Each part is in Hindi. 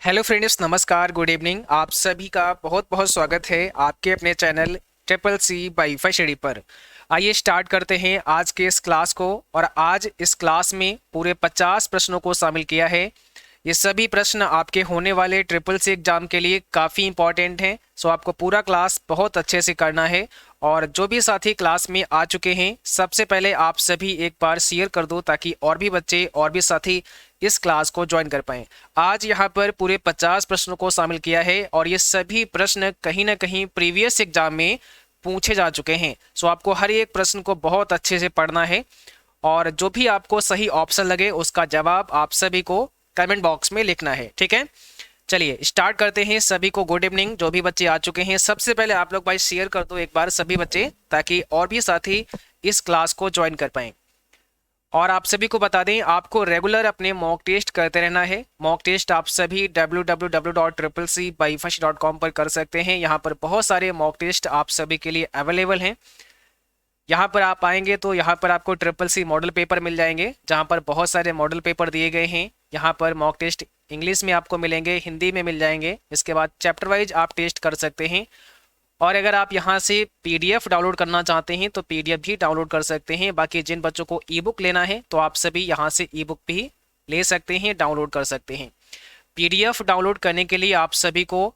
हेलो फ्रेंड्स, नमस्कार, गुड इवनिंग। आप सभी का बहुत बहुत स्वागत है आपके अपने channel triple C WiFi study पर। आइए स्टार्ट करते हैं आज के इस क्लास को। और आज इस क्लास में पूरे 50 प्रश्नों को शामिल किया है। ये सभी प्रश्न आपके होने वाले ट्रिपल सी एग्जाम के लिए काफ़ी इंपॉर्टेंट हैं। सो आपको पूरा क्लास बहुत अच्छे से करना है। और जो भी साथी क्लास में आ चुके हैं, सबसे पहले आप सभी एक बार शेयर कर दो ताकि और भी बच्चे और भी साथी इस क्लास को ज्वाइन कर पाएं। आज यहाँ पर पूरे 50 प्रश्नों को शामिल किया है और ये सभी प्रश्न कहीं ना कहीं प्रीवियस एग्जाम में पूछे जा चुके हैं। सो आपको हर एक प्रश्न को बहुत अच्छे से पढ़ना है और जो भी आपको सही ऑप्शन लगे उसका जवाब आप सभी को कमेंट बॉक्स में लिखना है। ठीक है, चलिए स्टार्ट करते हैं। सभी को गुड इवनिंग। जो भी बच्चे आ चुके हैं, सबसे पहले आप लोग भाई शेयर कर दो एक बार सभी बच्चे, ताकि और भी साथी इस क्लास को ज्वाइन कर पाएं। और आप सभी को बता दें, आपको रेगुलर अपने मॉक टेस्ट करते रहना है। मॉक टेस्ट आप सभी www.triplec-byfash.com पर कर सकते हैं। यहाँ पर बहुत सारे मॉक टेस्ट आप सभी के लिए अवेलेबल हैं। यहाँ पर आप आएंगे तो यहाँ पर आपको ट्रिपल सी मॉडल पेपर मिल जाएंगे, जहाँ पर बहुत सारे मॉडल पेपर दिए गए हैं। यहाँ पर मॉक टेस्ट इंग्लिश में आपको मिलेंगे, हिंदी में मिल जाएंगे। इसके बाद चैप्टर वाइज आप टेस्ट कर सकते हैं। और अगर आप यहाँ से पीडीएफ डाउनलोड करना चाहते हैं तो पीडीएफ भी डाउनलोड कर सकते हैं। बाकी जिन बच्चों को ई बुक लेना है तो आप सभी यहाँ से ई बुक भी ले सकते हैं, डाउनलोड कर सकते हैं। पीडीएफ डाउनलोड करने के लिए आप सभी को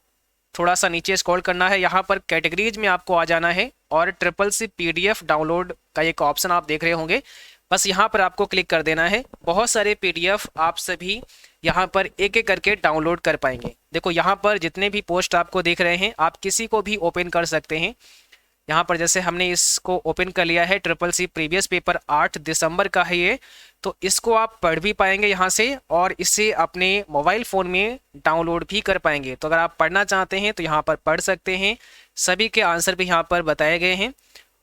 थोड़ा सा नीचे स्क्रॉल करना है। यहाँ पर कैटेगरीज में आपको आ जाना है और ट्रिपल सी पीडीएफ डाउनलोड का एक ऑप्शन आप देख रहे होंगे, बस यहाँ पर आपको क्लिक कर देना है। बहुत सारे पीडीएफ आप सभी यहाँ पर एक एक करके डाउनलोड कर पाएंगे। देखो यहाँ पर जितने भी पोस्ट आपको देख रहे हैं, आप किसी को भी ओपन कर सकते हैं। यहाँ पर जैसे हमने इसको ओपन कर लिया है, ट्रिपल सी प्रीवियस पेपर 8 दिसंबर का है ये, तो इसको आप पढ़ भी पाएंगे यहाँ से और इसे अपने मोबाइल फ़ोन में डाउनलोड भी कर पाएंगे। तो अगर आप पढ़ना चाहते हैं तो यहाँ पर पढ़ सकते हैं। सभी के आंसर भी यहाँ पर बताए गए हैं।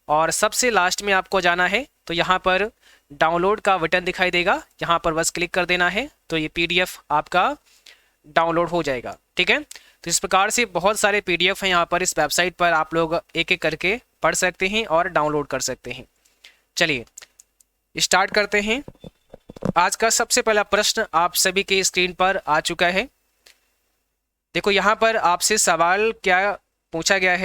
और सबसे लास्ट में आपको जाना है तो यहाँ पर डाउनलोड का बटन दिखाई देगा, यहाँ पर बस क्लिक कर देना है तो ये पीडीएफ आपका डाउनलोड हो जाएगा। ठीक है, तो इस प्रकार से बहुत सारे पीडीएफ हैं यहाँ पर इस वेबसाइट पर, आप लोग एक एक करके पढ़ सकते हैं और डाउनलोड कर सकते हैं। चलिए स्टार्ट करते हैं। आज का सबसे पहला प्रश्न आप सभी के स्क्रीन पर आ चुका है। देखो यहाँ पर आपसे सवाल क्या पूछा गया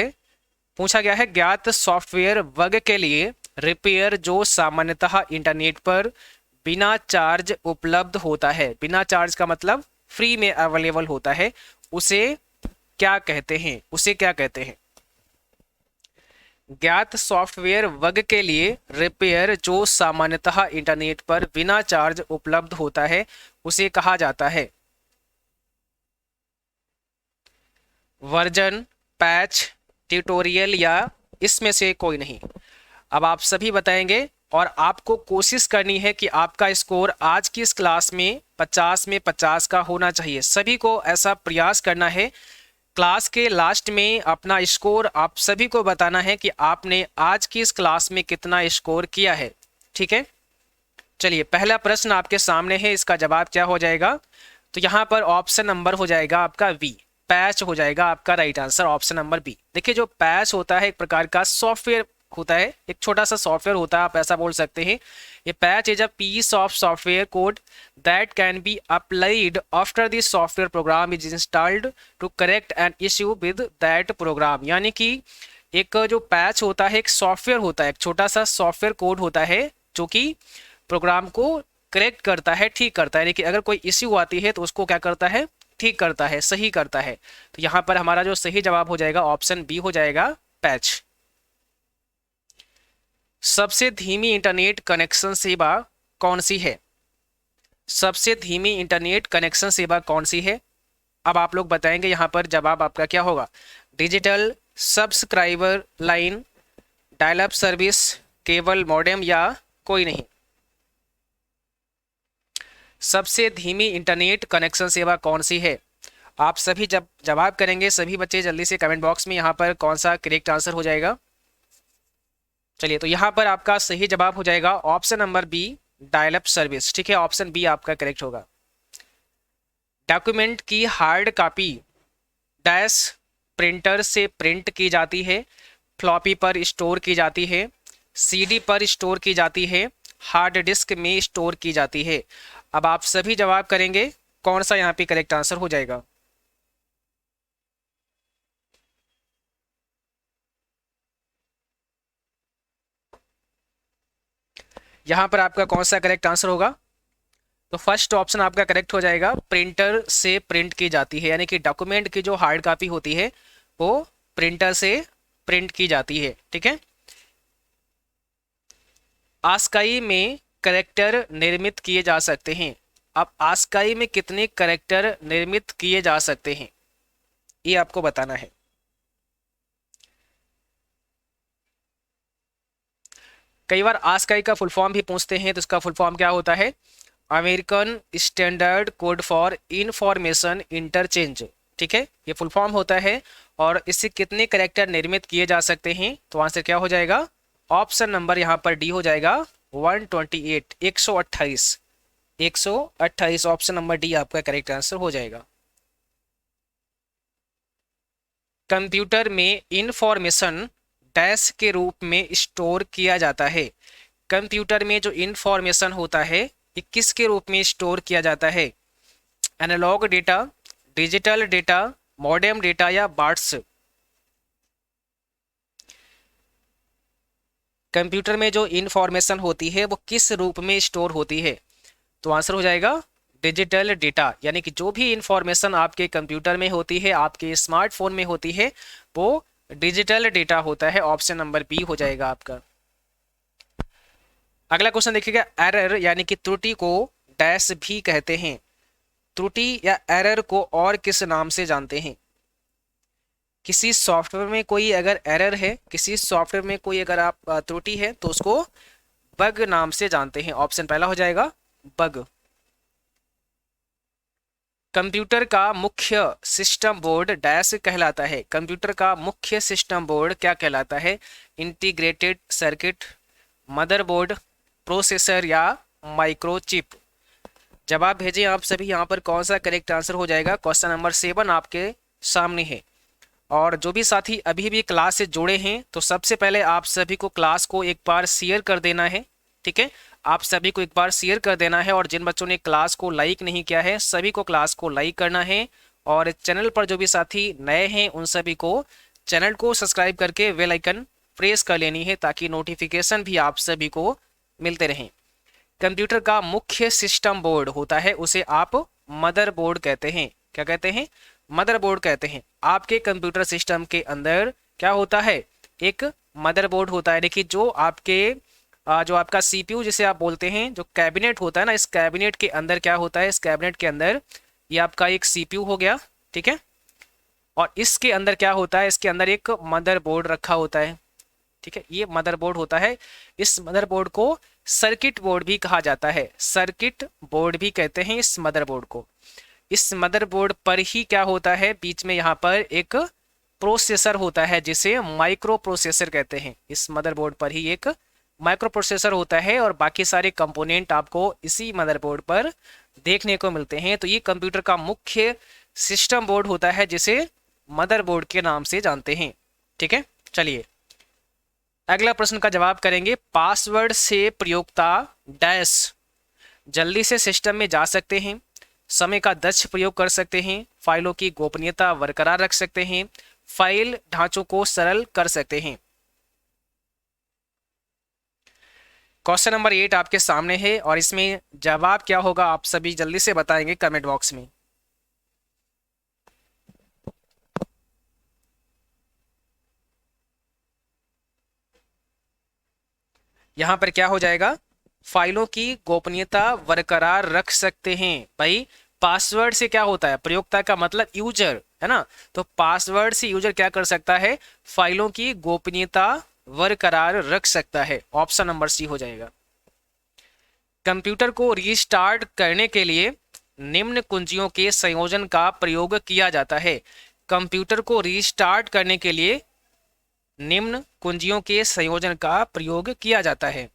है। ज्ञात सॉफ्टवेयर वर्ग के लिए रिपेयर जो सामान्यतः इंटरनेट पर बिना चार्ज उपलब्ध होता है, बिना चार्ज का मतलब फ्री में अवेलेबल होता है, उसे क्या कहते हैं? ज्ञात सॉफ्टवेयर वर्ग के लिए रिपेयर जो सामान्यतः इंटरनेट पर बिना चार्ज उपलब्ध होता है, उसे कहा जाता है वर्जन, पैच, ट्यूटोरियल या इसमें से कोई नहीं। अब आप सभी बताएंगे और आपको कोशिश करनी है कि आपका स्कोर आज की इस क्लास में 50 में 50 का होना चाहिए। सभी को ऐसा प्रयास करना है। क्लास के लास्ट में अपना स्कोर आप सभी को बताना है कि आपने आज की इस क्लास में कितना स्कोर किया है। ठीक है, चलिए पहला प्रश्न आपके सामने है, इसका जवाब क्या हो जाएगा? तो यहाँ पर ऑप्शन नंबर हो जाएगा आपका बी, पैच हो जाएगा आपका right answer, option number B. देखिए जो पैच होता है एक प्रकार का सॉफ्टवेयर होता है, एक छोटा सा सॉफ्टवेयर होता है, आप ऐसा बोल सकते हैं। ये patch is a piece of software code that can be applied after the software program is installed to correct an issue with that program. यानी कि एक जो पैच होता है एक सॉफ्टवेयर होता है, एक छोटा सा सॉफ्टवेयर कोड होता है जो कि प्रोग्राम को करेक्ट करता है, ठीक करता है। लेकिन अगर कोई इश्यू आती है तो उसको क्या करता है? ठीक करता है, सही करता है। तो यहाँ पर हमारा जो सही जवाब हो जाएगा ऑप्शन बी हो जाएगा, पैच। सबसे धीमी इंटरनेट कनेक्शन सेवा कौन सी है? सबसे धीमी इंटरनेट कनेक्शन सेवा कौन सी है? अब आप लोग बताएंगे, यहाँ पर जवाब आपका क्या होगा? Digital subscriber line, dial up service, cable modem या कोई नहीं। सबसे धीमी इंटरनेट कनेक्शन सेवा कौन सी है? आप सभी जब जवाब करेंगे, सभी बच्चे जल्दी से कमेंट बॉक्स में यहाँ पर कौन सा करेक्ट आंसर हो जाएगा। चलिए तो यहाँ पर आपका सही जवाब हो जाएगा option number B, dial up service. ठीक है, ऑप्शन बी आपका करेक्ट होगा। डॉक्यूमेंट की हार्ड कॉपी डैश प्रिंटर से प्रिंट की जाती है, फ्लॉपी पर स्टोर की जाती है, सीडी पर स्टोर की जाती है, हार्ड डिस्क में स्टोर की जाती है। अब आप सभी जवाब करेंगे, कौन सा यहाँ पे करेक्ट आंसर हो जाएगा? यहाँ पर आपका कौन सा करेक्ट आंसर होगा? तो फर्स्ट ऑप्शन आपका करेक्ट हो जाएगा, प्रिंटर से प्रिंट की जाती है, यानी कि डॉक्यूमेंट की जो हार्ड कॉपी होती है वो प्रिंटर से प्रिंट की जाती है। ठीक है। आस्काई में करेक्टर निर्मित किए जा सकते हैं। अब आस्काई में कितने करेक्टर निर्मित किए जा सकते हैं ये आपको बताना है। कई बार आस्काई का फुल फॉर्म भी पूछते हैं, तो इसका फुल फॉर्म क्या होता है? American standard code for information interchange. ठीक है, ये फुल फॉर्म होता है। और इससे कितने करेक्टर निर्मित किए जा सकते हैं? तो आंसर क्या हो जाएगा? ऑप्शन नंबर यहाँ पर डी हो जाएगा, 128, 128, 128। ऑप्शन नंबर डी आपका करेक्ट आंसर हो जाएगा। कंप्यूटर में इंफॉर्मेशन डैश के रूप में स्टोर किया जाता है। कंप्यूटर में जो इंफॉर्मेशन होता है ये किसके रूप में स्टोर किया जाता है? Analog data, digital data, modem data या बार्ट्स? कंप्यूटर में जो इंफॉर्मेशन होती है वो किस रूप में स्टोर होती है? तो आंसर हो जाएगा डिजिटल डेटा, यानी कि जो भी इंफॉर्मेशन आपके कंप्यूटर में होती है, आपके स्मार्टफोन में होती है, वो डिजिटल डेटा होता है। ऑप्शन नंबर बी हो जाएगा आपका। अगला क्वेश्चन देखिएगा, एरर यानी कि त्रुटि को डैश भी कहते हैं। त्रुटि या एरर को और किस नाम से जानते हैं? किसी सॉफ्टवेयर में कोई अगर एरर है, किसी सॉफ्टवेयर में कोई अगर आप त्रुटि है तो उसको बग नाम से जानते हैं। ऑप्शन पहला हो जाएगा बग। कंप्यूटर का मुख्य सिस्टम बोर्ड डैश कहलाता है। कंप्यूटर का मुख्य सिस्टम बोर्ड क्या कहलाता है? इंटीग्रेटेड सर्किट, मदरबोर्ड, प्रोसेसर या माइक्रोचिप? जवाब भेजें आप सभी। यहाँ पर कौन सा करेक्ट आंसर हो जाएगा? क्वेश्चन नंबर 7 आपके सामने है। और जो भी साथी अभी भी क्लास से जुड़े हैं तो सबसे पहले आप सभी को क्लास को एक बार शेयर कर देना है। ठीक है, आप सभी को एक बार शेयर कर देना है। और जिन बच्चों ने क्लास को लाइक नहीं किया है सभी को क्लास को लाइक करना है। और चैनल पर जो भी साथी नए हैं उन सभी को चैनल को सब्सक्राइब करके बेल आइकन प्रेस कर लेनी है ताकि नोटिफिकेशन भी आप सभी को मिलते रहें। कंप्यूटर का मुख्य सिस्टम बोर्ड होता है उसे आप मदरबोर्ड कहते हैं। क्या कहते हैं? मदरबोर्ड कहते हैं। आपके कंप्यूटर सिस्टम के अंदर क्या होता है? एक मदरबोर्ड होता है। देखिए जो आपके जो आपका सीपीयू जिसे आप बोलते हैं, जो कैबिनेट होता है ना, इस कैबिनेट के अंदर क्या होता है? इस कैबिनेट के अंदर ये आपका एक सीपीयू हो गया। ठीक है, और इसके अंदर क्या होता है? इसके अंदर एक मदरबोर्ड रखा होता है। ठीक है, ये मदरबोर्ड होता है। इस मदरबोर्ड को सर्किट बोर्ड भी कहा जाता है। सर्किट बोर्ड भी कहते हैं इस मदरबोर्ड को। इस मदरबोर्ड पर ही क्या होता है? बीच में यहाँ पर एक प्रोसेसर होता है जिसे माइक्रो प्रोसेसर कहते हैं। इस मदरबोर्ड पर ही एक माइक्रो प्रोसेसर होता है और बाकी सारे कंपोनेंट आपको इसी मदरबोर्ड पर देखने को मिलते हैं। तो ये कंप्यूटर का मुख्य सिस्टम बोर्ड होता है जिसे मदरबोर्ड के नाम से जानते हैं। ठीक है, चलिए अगला प्रश्न का जवाब करेंगे। पासवर्ड से प्रयोक्ता डैश जल्दी से सिस्टम में जा सकते हैं, समय का दक्ष प्रयोग कर सकते हैं, फाइलों की गोपनीयता बरकरार रख सकते हैं, फाइल ढांचों को सरल कर सकते हैं। क्वेश्चन नंबर 8 आपके सामने है और इसमें जवाब क्या होगा आप सभी जल्दी से बताएंगे कमेंट बॉक्स में। यहां पर क्या हो जाएगा? फाइलों की गोपनीयता बरकरार रख सकते हैं। भाई पासवर्ड से क्या होता है? प्रयोक्ता का मतलब यूजर है ना, तो पासवर्ड से यूजर क्या कर सकता है? फाइलों की गोपनीयता बरकरार रख सकता है। ऑप्शन नंबर सी हो जाएगा। कंप्यूटर को रीस्टार्ट करने के लिए निम्न कुंजियों के संयोजन का प्रयोग किया जाता है। कंप्यूटर को रीस्टार्ट करने के लिए निम्न कुंजियों के संयोजन का प्रयोग किया जाता है।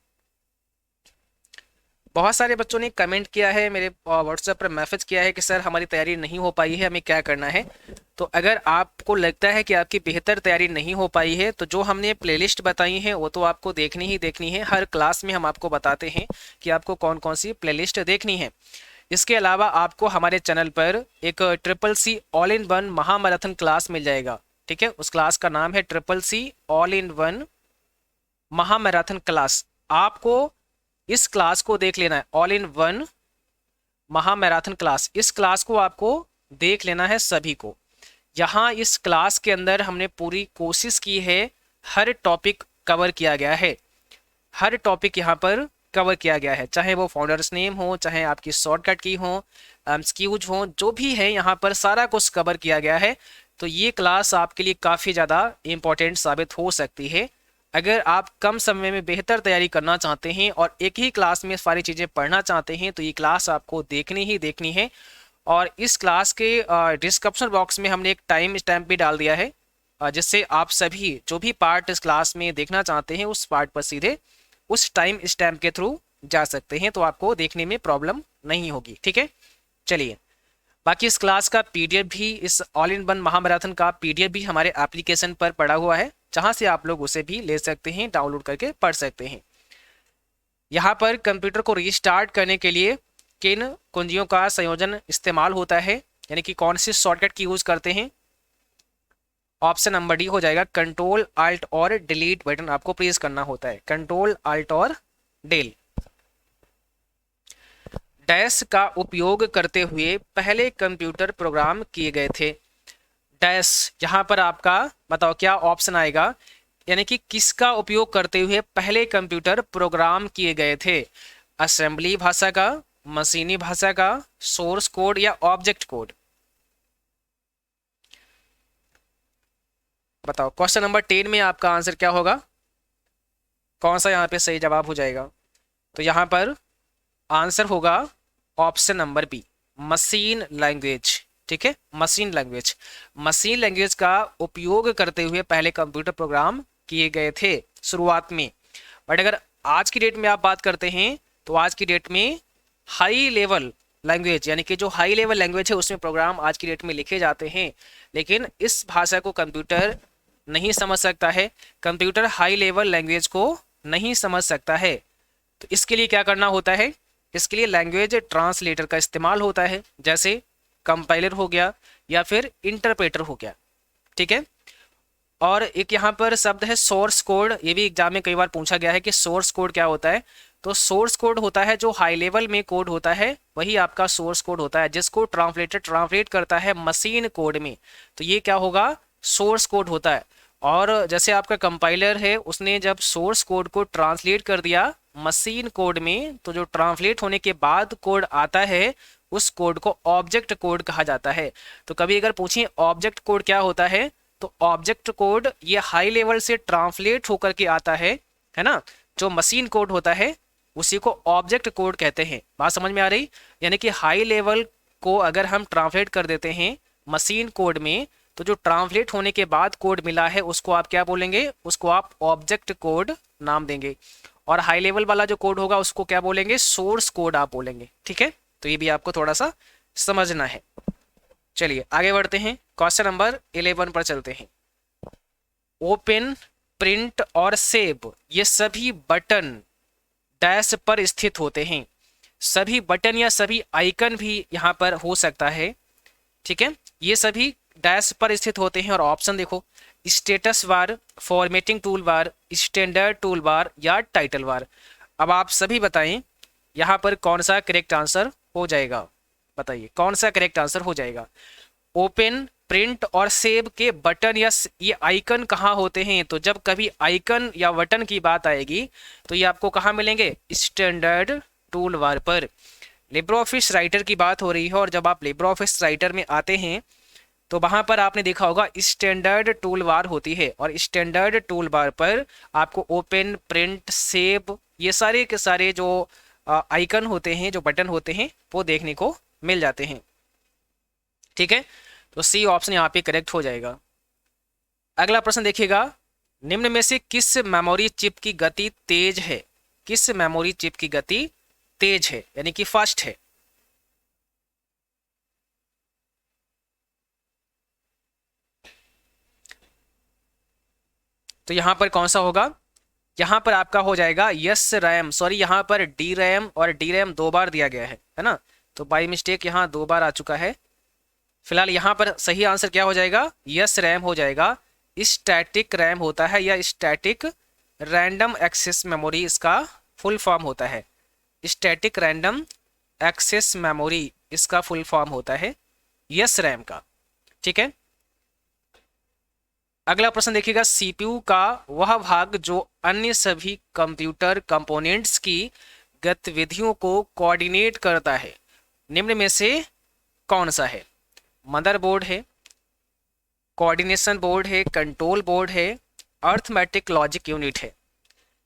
बहुत सारे बच्चों ने कमेंट किया है, मेरे व्हाट्सएप पर मैसेज किया है कि सर हमारी तैयारी नहीं हो पाई है, हमें क्या करना है। तो अगर आपको लगता है कि आपकी बेहतर तैयारी नहीं हो पाई है तो जो हमने प्लेलिस्ट बताई है वो तो आपको देखनी ही देखनी है। हर क्लास में हम आपको बताते हैं कि आपको कौन कौन सी प्लेलिस्ट देखनी है। इसके अलावा आपको हमारे चैनल पर एक CCC ऑल इन वन महामैराथन क्लास मिल जाएगा। ठीक है, उस क्लास का नाम है CCC ऑल इन वन महामैराथन क्लास। आपको इस क्लास को देख लेना है, ऑल इन वन महामैराथन क्लास, इस क्लास को आपको देख लेना है सभी को। यहाँ इस क्लास के अंदर हमने पूरी कोशिश की है, हर टॉपिक कवर किया गया है, हर टॉपिक यहाँ पर कवर किया गया है, चाहे वो फाउंडर्स नेम हो, चाहे आपकी शॉर्टकट की हो, एमसीक्यूज हो, जो भी है यहाँ पर सारा कुछ कवर किया गया है। तो ये क्लास आपके लिए काफ़ी ज़्यादा इम्पोर्टेंट साबित हो सकती है। अगर आप कम समय में बेहतर तैयारी करना चाहते हैं और एक ही क्लास में सारी चीज़ें पढ़ना चाहते हैं तो ये क्लास आपको देखनी ही देखनी है। और इस क्लास के डिस्क्रिप्शन बॉक्स में हमने एक टाइम स्टैम्प भी डाल दिया है, जिससे आप सभी जो भी पार्ट इस क्लास में देखना चाहते हैं उस पार्ट पर सीधे उस टाइम स्टैम्प के थ्रू जा सकते हैं, तो आपको देखने में प्रॉब्लम नहीं होगी। ठीक है, चलिए बाकी इस क्लास का पीडीएफ भी, इस ऑल इन वन महामैराथन का पीडीएफ भी हमारे एप्लीकेशन पर पड़ा हुआ है, जहां से आप लोग उसे भी ले सकते हैं, डाउनलोड करके पढ़ सकते हैं। यहाँ पर कंप्यूटर को रीस्टार्ट करने के लिए किन कुंजियों का संयोजन इस्तेमाल होता है, यानी कि कौन सी शॉर्टकट की यूज करते हैं। ऑप्शन नंबर डी हो जाएगा, कंट्रोल अल्ट और डिलीट बटन आपको प्रेस करना होता है, कंट्रोल अल्ट और डिल। डैश का उपयोग करते हुए पहले कंप्यूटर प्रोग्राम किए गए थे। डैश यहाँ पर आपका बताओ क्या ऑप्शन आएगा, यानी कि किसका उपयोग करते हुए पहले कंप्यूटर प्रोग्राम किए गए थे। असेंबली भाषा का, मशीनी भाषा का, सोर्स कोड या ऑब्जेक्ट कोड। बताओ क्वेश्चन नंबर 10 में आपका आंसर क्या होगा, कौन सा यहाँ पे सही जवाब हो जाएगा। तो यहाँ पर आंसर होगा option number B, machine language. ठीक है, मशीन लैंग्वेज, मशीन लैंग्वेज का उपयोग करते हुए पहले कंप्यूटर प्रोग्राम किए गए थे शुरुआत में। बट अगर आज की डेट में आप बात करते हैं तो आज की डेट में हाई लेवल लैंग्वेज, यानी कि जो हाई लेवल लैंग्वेज है उसमें प्रोग्राम आज की डेट में लिखे जाते हैं, लेकिन इस भाषा को कंप्यूटर नहीं समझ सकता है, कंप्यूटर हाई लेवल लैंग्वेज को नहीं समझ सकता है। तो इसके लिए क्या करना होता है, इसके लिए लैंग्वेज ट्रांसलेटर का इस्तेमाल होता है, जैसे कंपाइलर हो गया या फिर इंटरप्रेटर हो गया। ठीक है, और एक यहाँ पर शब्द है सोर्स कोड, ये भी एग्जाम में कई बार पूछा गया है कि सोर्स कोड क्या होता है। तो सोर्स कोड होता है जो हाई लेवल में कोड होता है, वही आपका सोर्स कोड होता है, जिसको ट्रांसलेटर ट्रांसलेट करता है मशीन कोड में, तो ये क्या होगा, सोर्स कोड होता है। और जैसे आपका कंपाइलर है, उसने जब सोर्स कोड को ट्रांसलेट कर दिया मशीन कोड में, तो जो ट्रांसलेट होने के बाद कोड आता है उस कोड को ऑब्जेक्ट कोड कहा जाता है। तो कभी अगर पूछें ऑब्जेक्ट कोड क्या होता है, तो ऑब्जेक्ट कोड ये हाई लेवल से ट्रांसलेट होकर के आता है ना, जो मशीन कोड होता है उसी को ऑब्जेक्ट कोड कहते हैं। बात समझ में आ रही, यानी कि हाई लेवल को अगर हम ट्रांसलेट कर देते हैं मशीन कोड में, तो जो ट्रांसलेट होने के बाद कोड मिला है उसको आप क्या बोलेंगे, उसको आप ऑब्जेक्ट कोड नाम देंगे, और हाई लेवल वाला जो कोड होगा उसको क्या बोलेंगे, सोर्स कोड आप बोलेंगे। ठीक है, तो ये भी आपको थोड़ा सा समझना है। चलिए आगे बढ़ते हैं, क्वेश्चन नंबर 11 पर चलते हैं। ओपन, प्रिंट और सेव ये सभी बटन डैश पर स्थित होते हैं। सभी बटन या सभी आइकन भी यहाँ पर हो सकता है। ठीक है, ये सभी डैश पर स्थित होते हैं। और ऑप्शन देखो, status bar, formatting tool bar, standard tool bar या टाइटल बार। अब आप सभी बताएं यहाँ पर कौन सा करेक्ट आंसर हो जाएगा, बताइए कौन सा करेक्ट आंसर हो जाएगा। ओपन, प्रिंट और सेव के बटन या ये आइकन कहाँ होते हैं, तो जब कभी आइकन या बटन की बात आएगी तो ये आपको कहाँ मिलेंगे, स्टैंडर्ड टूल बार पर। लिब्रे ऑफिस राइटर की बात हो रही है, और जब आप लिब्रे ऑफिस राइटर में आते हैं तो वहां पर आपने देखा होगा स्टैंडर्ड टूल बार होती है, और स्टैंडर्ड टूल बार पर आपको ओपन, प्रिंट, सेव ये सारे के सारे जो आइकन होते हैं, जो बटन होते हैं, वो देखने को मिल जाते हैं। ठीक है, तो सी ऑप्शन यहाँ पे करेक्ट हो जाएगा। अगला प्रश्न देखिएगा, निम्न में से किस मेमोरी चिप की गति तेज है, किस मेमोरी चिप की गति तेज है यानी कि फास्ट है। तो यहां पर कौन सा होगा, यहां पर आपका हो जाएगा यस रैम, सॉरी यहाँ पर डी रैम, और डी रैम 2 बार दिया गया है ना, तो बाई मिस्टेक यहाँ 2 बार आ चुका है। फिलहाल यहाँ पर सही आंसर क्या हो जाएगा, यस रैम हो जाएगा। स्टैटिक रैम होता है या स्टैटिक रैंडम एक्सेस मेमोरी इसका फुल फॉर्म होता है। स्टैटिक रैंडम एक्सेस मेमोरी इसका फुल फॉर्म होता है यस रैम का। ठीक है, अगला प्रश्न देखिएगा, सीपीयू का वह भाग जो अन्य सभी कंप्यूटर कंपोनेंट्स की गतिविधियों को कोऑर्डिनेट करता है, निम्न में से कौन सा है? मदरबोर्ड है, कोऑर्डिनेशन बोर्ड है, कंट्रोल बोर्ड है, अर्थमेटिक लॉजिक यूनिट है।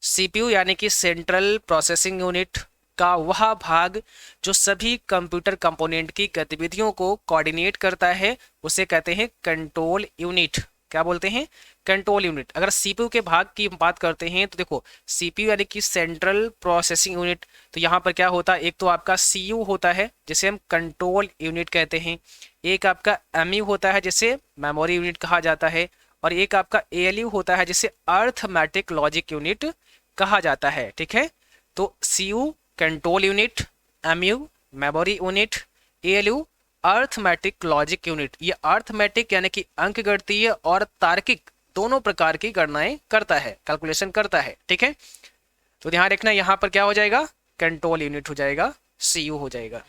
सीपीयू यानी कि सेंट्रल प्रोसेसिंग यूनिट का वह भाग जो सभी कंप्यूटर कंपोनेंट की गतिविधियों को कोऑर्डिनेट करता है उसे कहते हैं कंट्रोल यूनिट। क्या बोलते हैं? Control unit. अगर सीपीयू के भाग की बात करते हैं तो देखो सीपीयू यानी कि सेंट्रल प्रोसेसिंग यूनिट, तो यहाँ पर क्या होता है, एक तो आपका सीयू होता है जिसे हम कंट्रोल यूनिट कहते हैं, एक आपका एमयू होता है जिसे मेमोरी यूनिट कहा जाता है, और एक आपका एएलयू होता है जिसे अर्थमेटिक लॉजिक यूनिट कहा जाता है। ठीक है, तो CU control unit, MU memory unit, ALU arithmetic logic unit. ये अर्थमेटिक यानी कि अंकगणितीय और तार्किक दोनों प्रकार की गणनाएं करता है, कैलकुलेशन करता है। ठीक है, तो ध्यान रखना यहाँ पर क्या हो जाएगा, कंट्रोल यूनिट हो जाएगा, सीयू हो जाएगा।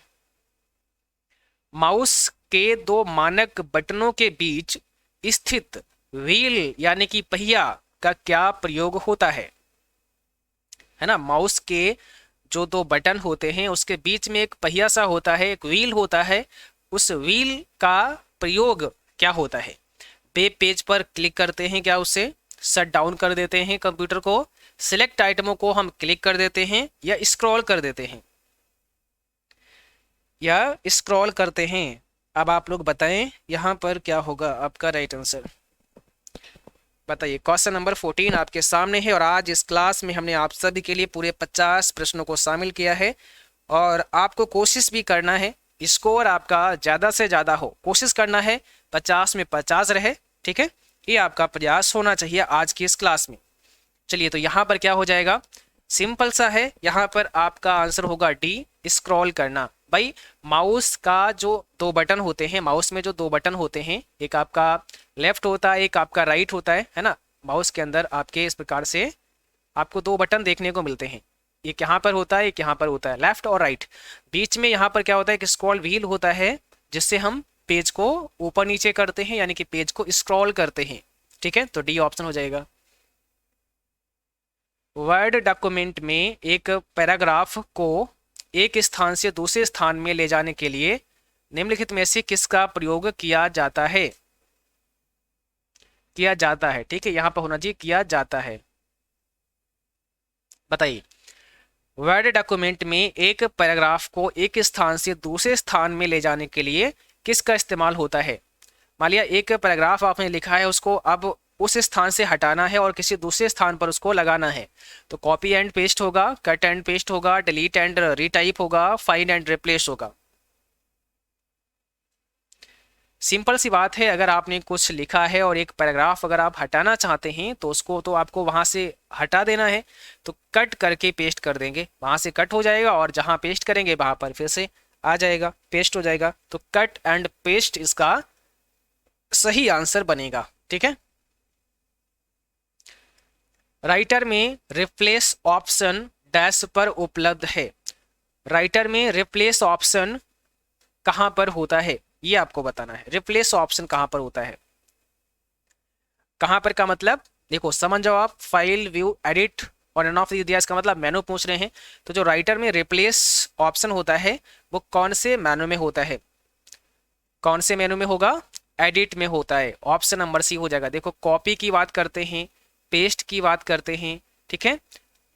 माउस के दो मानक बटनों के बीच स्थित व्हील यानी कि पहिया का क्या प्रयोग होता है ना? माउस के जो दो बटन होते हैं उसके बीच में एक पहिया सा होता है, एक व्हील होता है, उस व्हील का प्रयोग क्या होता है? वेब पेज पर क्लिक करते हैं, क्या उसे शट डाउन कर देते हैं कंप्यूटर को, सिलेक्ट आइटमों को हम क्लिक कर देते हैं, या स्क्रॉल कर देते हैं, या स्क्रॉल करते हैं? अब आप लोग बताएं यहाँ पर क्या होगा आपका राइट आंसर, बताइए। क्वेश्चन नंबर 14 आपके सामने है और आज इस क्लास में हमने आप सभी के लिए पूरे 50 प्रश्नों को शामिल किया है और आपको कोशिश भी करना है स्कोर आपका ज़्यादा से ज़्यादा हो, कोशिश करना है 50 में 50 रहे। ठीक है, ये आपका प्रयास होना चाहिए आज की इस क्लास में। चलिए, तो यहाँ पर क्या हो जाएगा, सिंपल सा है, यहाँ पर आपका आंसर होगा डी, स्क्रॉल करना। भाई माउस का जो दो बटन होते हैं, माउस में जो दो बटन होते हैं, एक आपका लेफ्ट होता है, एक आपका राइट होता है ना? माउस के अंदर आपके इस प्रकार से आपको दो बटन देखने को मिलते हैं, एक यहाँ पर होता है, एक यहाँ पर होता है, लेफ्ट और राइट। बीच में यहाँ पर क्या होता है कि स्क्रॉल व्हील होता है जिससे हम पेज को ऊपर नीचे करते हैं, यानी कि पेज को स्क्रॉल करते हैं। ठीक है, तो डी ऑप्शन हो जाएगा। वर्ड डॉक्यूमेंट में एक पैराग्राफ को एक स्थान से दूसरे स्थान में ले जाने के लिए निम्नलिखित में से किसका प्रयोग किया जाता है? किया जाता है, ठीक है, यहाँ पर होना चाहिए किया जाता है। बताइए, वर्ड डॉक्यूमेंट में एक पैराग्राफ को एक स्थान से दूसरे स्थान में ले जाने के लिए किसका इस्तेमाल होता है? मान लिया एक पैराग्राफ आपने लिखा है, उसको अब उस स्थान से हटाना है और किसी दूसरे स्थान पर उसको लगाना है, तो कॉपी एंड पेस्ट होगा, कट एंड पेस्ट होगा, डिलीट एंड रीटाइप होगा, फाइंड एंड रिप्लेस होगा। सिंपल सी बात है, अगर आपने कुछ लिखा है और एक पैराग्राफ अगर आप हटाना चाहते हैं तो उसको तो आपको वहां से हटा देना है, तो कट करके पेस्ट कर देंगे, वहां से कट हो जाएगा और जहां पेस्ट करेंगे वहां पर फिर से आ जाएगा, पेस्ट हो जाएगा। तो कट एंड पेस्ट इसका सही आंसर बनेगा। ठीक है, राइटर में रिप्लेस ऑप्शन डैश पर उपलब्ध है। राइटर में रिप्लेस ऑप्शन कहां पर होता है ये आपको बताना है। रिप्लेस ऑप्शन कहां पर होता है, कहां पर का मतलब देखो समझ जाओ आप, फाइल व्यू एडिट और नन ऑफ दिया, इसका मतलब मेनू पूछ रहे हैं। तो जो राइटर में रिप्लेस ऑप्शन होता है वो कौन से मेनू में होता है? कौन से मेनू में होगा? एडिट में होता है। ऑप्शन नंबर सी हो जाएगा। देखो कॉपी की बात करते हैं, पेस्ट की बात करते हैं, ठीक है,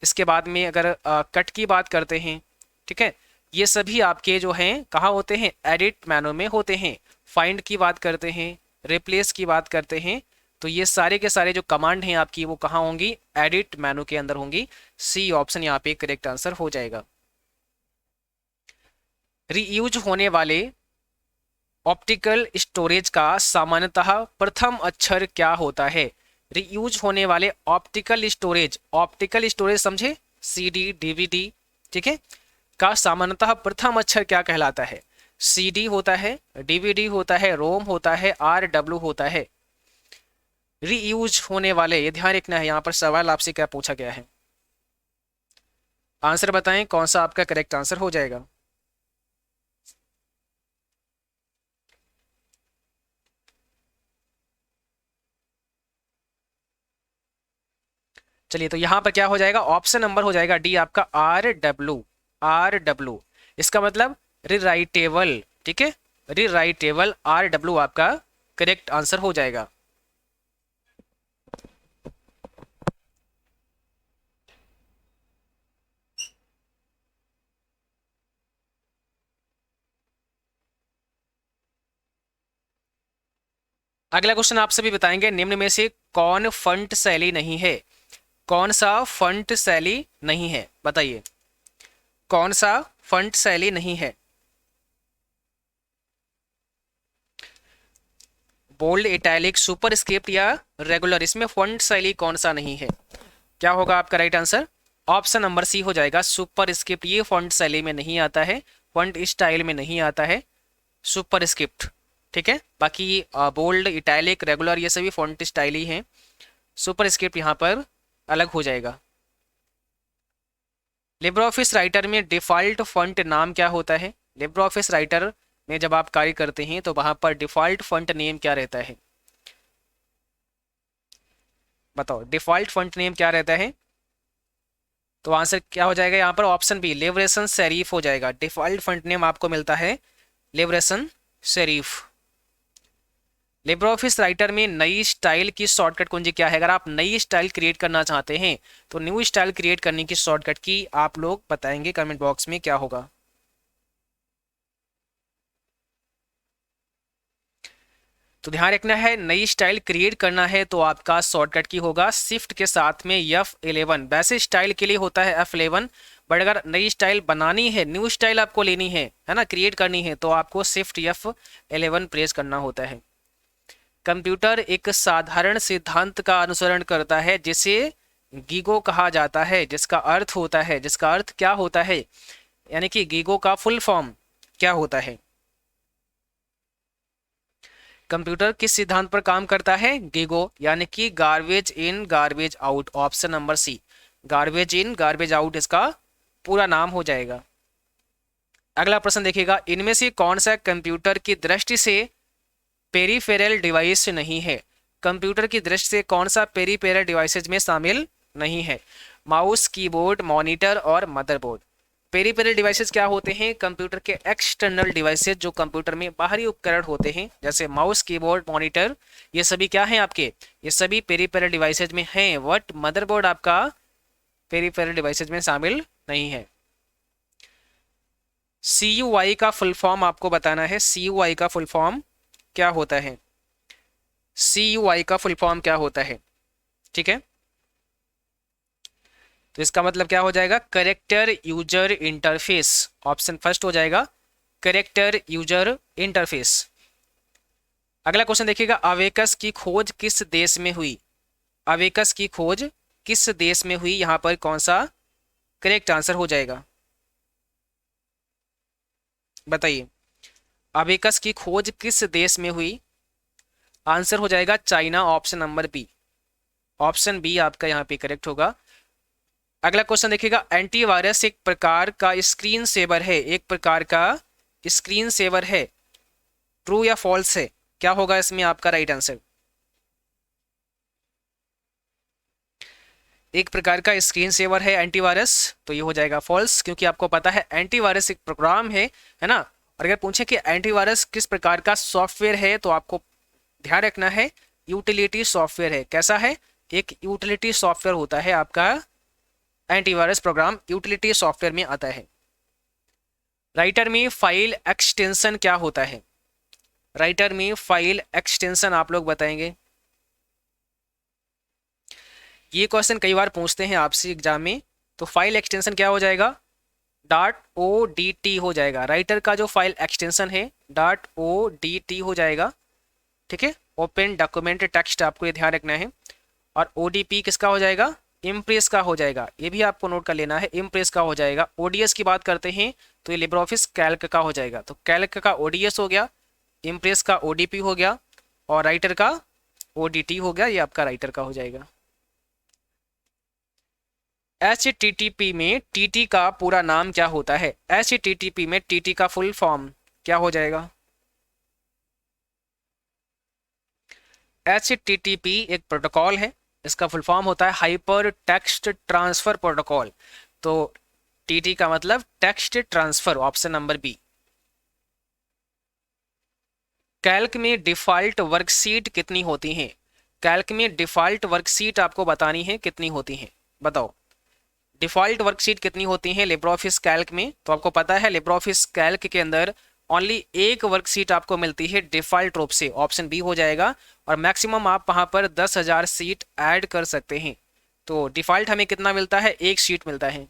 इसके बाद में अगर कट की बात करते हैं, ठीक है, ये सभी आपके जो हैं कहाँ होते हैं? एडिट मेनू में होते हैं। फाइंड की बात करते हैं, रिप्लेस की बात करते हैं, तो ये सारे के सारे जो कमांड हैं आपकी वो कहाँ होंगी? एडिट मेनू के अंदर होंगी। सी ऑप्शन यहाँ पे करेक्ट आंसर हो जाएगा। रीयूज होने वाले ऑप्टिकल स्टोरेज का सामान्यतः प्रथम अक्षर क्या होता है? रीयूज होने वाले ऑप्टिकल स्टोरेज समझे, सीडी डीवीडी, ठीक है, का सामान्यतः प्रथम अक्षर क्या कहलाता है? सीडी होता है, डीवीडी होता है, रोम होता है, आरडब्ल्यू होता है। रीयूज होने वाले, ये ध्यान रखना है, यहाँ पर सवाल आपसे क्या पूछा गया है। आंसर बताएं कौन सा आपका करेक्ट आंसर हो जाएगा। चलिए, तो यहां पर क्या हो जाएगा, ऑप्शन नंबर हो जाएगा डी आपका, आर डब्ल्यू। आर डब्ल्यू, इसका मतलब रिराइटेबल। ठीक है, रिराइटेबल, आर डब्ल्यू आपका करेक्ट आंसर हो जाएगा। अगला क्वेश्चन आप सभी बताएंगे, निम्न में से कौन फंट शैली नहीं है। कौन सा फंट शैली नहीं है, बताइए कौन सा फंट शैली नहीं है। बोल्ड, इटैलिक, सुपर स्क्रिप्ट या रेगुलर, इसमें फंट शैली कौन सा नहीं है। क्या होगा आपका right answer, option number C हो जाएगा, सुपर स्क्रिप्ट। ये फंट शैली में नहीं आता है, फंट स्टाइल में नहीं आता है सुपर स्क्रिप्ट। ठीक है, बाकी बोल्ड, इटैलिक, रेगुलर ये सभी फॉन्ट स्टाइल ही हैं। सुपर स्क्रिप्ट यहाँ पर अलग हो जाएगा। लिब्रे ऑफिस राइटर में डिफ़ॉल्ट फॉन्ट नाम क्या होता है। लिब्रे ऑफिस राइटर में जब आप कार्य करते हैं तो वहां पर डिफ़ॉल्ट फॉन्ट नेम क्या रहता है, बताओ डिफ़ॉल्ट फॉन्ट नेम क्या रहता है। तो आंसर क्या हो जाएगा यहाँ पर, ऑप्शन बी लिबरेशन सेरिफ हो जाएगा। डिफ़ॉल्ट फॉन्ट नेम आपको मिलता है liberation serif. Libre office writer में नई स्टाइल की शॉर्टकट कुंजी क्या है। अगर आप नई स्टाइल क्रिएट करना चाहते हैं तो न्यू स्टाइल क्रिएट करने की शॉर्टकट की आप लोग बताएंगे कमेंट बॉक्स में क्या होगा। तो ध्यान रखना है, नई स्टाइल क्रिएट करना है तो आपका शॉर्टकट की होगा शिफ्ट के साथ में F11। वैसे स्टाइल के लिए होता है F11, बट अगर नई स्टाइल बनानी है, न्यू स्टाइल आपको लेनी है ना, क्रिएट करनी है, तो आपको शिफ्ट F11 प्रेस करना होता है। कंप्यूटर एक साधारण सिद्धांत का अनुसरण करता है जिसे गीगो कहा जाता है, जिसका अर्थ होता है, जिसका अर्थ क्या होता है, यानी कि गीगो का फुल फॉर्म क्या होता है। कंप्यूटर किस सिद्धांत पर काम करता है, गीगो, यानी कि garbage in garbage out, option number C, garbage in garbage out इसका पूरा नाम हो जाएगा। अगला प्रश्न देखिएगा, इनमें से कौन सा कंप्यूटर की दृष्टि से पेरीफेरल डिवाइस नहीं है। कंप्यूटर की दृष्टि से कौन सा पेरीफेरल डिवाइसेज में शामिल नहीं है। माउस, कीबोर्ड, मॉनिटर और मदरबोर्ड। पेरीफेरल डिवाइसेज क्या होते हैं, कंप्यूटर के एक्सटर्नल डिवाइसेज जो कंप्यूटर में बाहरी उपकरण होते हैं, जैसे माउस, कीबोर्ड, मॉनिटर, ये सभी क्या हैं आपके, ये सभी पेरीफेरल डिवाइसेज में हैं। बट मदरबोर्ड आपका पेरीफेरल डिवाइसेज में शामिल नहीं है। CUI का फुल फॉर्म आपको बताना है, CUI का फुल फॉर्म क्या होता है। CUI का फुल फॉर्म क्या होता है, ठीक है। तो इसका मतलब क्या हो जाएगा, character user interface, option first हो जाएगा, करेक्टर यूजर इंटरफेस। अगला क्वेश्चन देखिएगा, अवेकस की खोज किस देश में हुई। अवेकस की खोज किस देश में हुई, यहां पर कौन सा करेक्ट आंसर हो जाएगा, बताइए। अवेकस की खोज किस देश में हुई, आंसर हो जाएगा China, option number B, option B आपका यहाँ पे करेक्ट होगा। अगला क्वेश्चन देखिएगा, एंटीवायरस एक प्रकार का स्क्रीन सेवर है, एक प्रकार का स्क्रीन सेवर है, ट्रू या फॉल्स है, क्या होगा इसमें आपका राइट आंसर। एक प्रकार का स्क्रीन सेवर है एंटीवायरस, तो ये हो जाएगा फॉल्स, क्योंकि आपको पता है एंटीवायरस एक प्रोग्राम है ना। और अगर पूछे कि एंटीवायरस किस प्रकार का सॉफ्टवेयर है तो आपको ध्यान रखना है यूटिलिटी सॉफ्टवेयर है। कैसा है, एक यूटिलिटी सॉफ्टवेयर होता है आपका एंटीवायरस प्रोग्राम, यूटिलिटी सॉफ्टवेयर में आता है। राइटर में फाइल एक्सटेंशन क्या होता है। राइटर में फाइल एक्सटेंशन आप लोग बताएंगे। ये क्वेश्चन कई बार पूछते हैं आपसे एग्जाम में, तो फाइल एक्सटेंशन क्या हो जाएगा, .odt हो जाएगा। राइटर का जो फाइल एक्सटेंशन है .odt हो जाएगा, ठीक है। ओपन डॉक्यूमेंट टेक्स्ट, आपको ये ध्यान रखना है। और ODP किसका हो जाएगा, इम्प्रेस का हो जाएगा, ये भी आपको नोट कर लेना है, इम्प्रेस का हो जाएगा। ODS की बात करते हैं तो ये लिब्रे ऑफिस कैल्क का हो जाएगा, तो कैल्क का ODS हो गया, इम्प्रेस का ODP हो गया, और राइटर का ODT हो गया, ये आपका राइटर का हो जाएगा। HTTP में TT का पूरा नाम क्या होता है? HTTP में TT का फुल फॉर्म क्या हो जाएगा? HTTP एक प्रोटोकॉल है, इसका फुल फॉर्म होता है हाइपर टेक्स्ट ट्रांसफर प्रोटोकॉल। तो TT का मतलब text transfer, option number B. Calc में डिफ़ॉल्ट वर्कशीट कितनी होती हैं? कैल्क में डिफ़ॉल्ट वर्कशीट आपको बतानी है कितनी होती हैं, बताओ। डिफ़ॉल्ट वर्कशीट कितनी होती हैं लिब्रियोफिस कैल्क में? तो आपको पता है लिब्रियोफिस कैल्क के अंदर ओनली एक वर्कशीट आपको मिलती है डिफ़ॉल्ट रूप से, ऑप्शन बी हो जाएगा। और मैक्सिमम आप वहाँ पर 10,000 सीट ऐड कर सकते हैं। तो डिफ़ॉल्ट हमें कितना मिलता है? एक शीट मिलता है।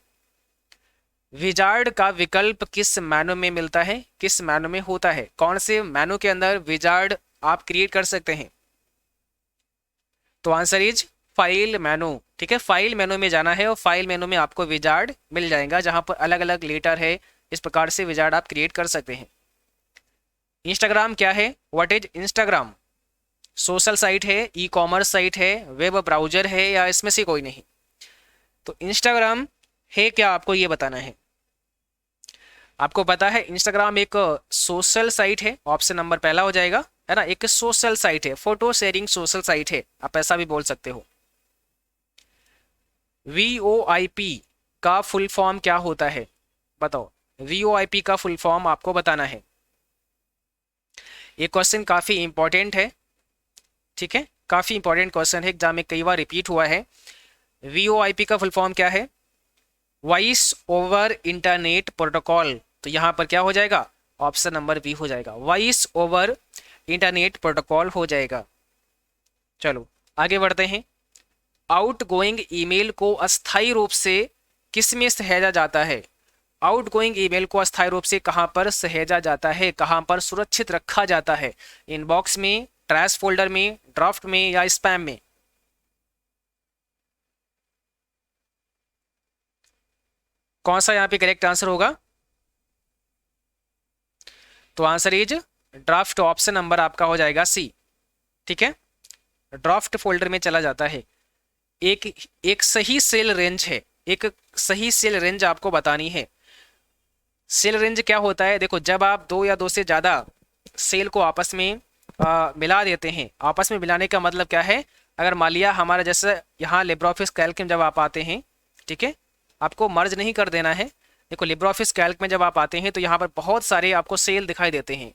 विजार्ड का विकल्प किस मेनू में मिलता है? किस मेनू में होता है? कौन से मेनू के अंदर विजार्ड आप क्रिएट कर सकते हैं? तो आंसर इज फाइल मेनू। ठीक है, फाइल मेनू में जाना है और फाइल मेनू में आपको विजार्ड मिल जाएगा, जहां पर अलग अलग लेटर है। इस प्रकार से विजार्ड आप क्रिएट कर सकते हैं। इंस्टाग्राम क्या है? What is Instagram? Social site है, ई कॉमर्स साइट है, वेब ब्राउजर है, या इसमें से कोई नहीं? तो इंस्टाग्राम है क्या, आपको ये बताना है। आपको पता है इंस्टाग्राम एक सोशल साइट है, ऑप्शन नंबर पहला हो जाएगा, है ना। एक सोशल साइट है, फोटो शेयरिंग सोशल साइट है, आप ऐसा भी बोल सकते हो। VoIP का फुल फॉर्म क्या होता है, बताओ। VoIP का फुल फॉर्म आपको बताना है। ये क्वेश्चन काफ़ी इंपॉर्टेंट है, ठीक है, काफ़ी इंपॉर्टेंट क्वेश्चन है, एग्जाम में कई बार रिपीट हुआ है। VoIP का फुल फॉर्म क्या है? Voice over internet protocol. तो यहाँ पर क्या हो जाएगा? ऑप्शन नंबर बी हो जाएगा, वॉइस ओवर इंटरनेट प्रोटोकॉल हो जाएगा। चलो आगे बढ़ते हैं। आउटगोइंग ईमेल को अस्थायी रूप से किस में सहेजा जाता है? आउटगोइंग ईमेल को अस्थायी रूप से कहाँ पर सहेजा जाता है, कहाँ पर सुरक्षित रखा जाता है? इनबॉक्स में, ट्रैश फोल्डर में, ड्राफ्ट में, या स्पैम में? कौन सा यहाँ पे करेक्ट आंसर होगा? तो answer is draft, option number आपका हो जाएगा सी। ठीक है, ड्राफ्ट फोल्डर में चला जाता है। एक एक सही सेल रेंज है, एक सही सेल रेंज आपको बतानी है। सेल रेंज क्या होता है? देखो, जब आप दो या दो से ज़्यादा सेल को आपस में मिला देते हैं, आपस में मिलाने का मतलब क्या है? अगर मान लिया हमारा जैसे यहाँ लिब्रियोफिस कैल्क में जब आप आते हैं, ठीक है, आपको मर्ज नहीं कर देना है। देखो लिब्रियोफिस कैल्क में जब आप आते हैं तो यहाँ पर बहुत सारे आपको सेल दिखाई देते हैं,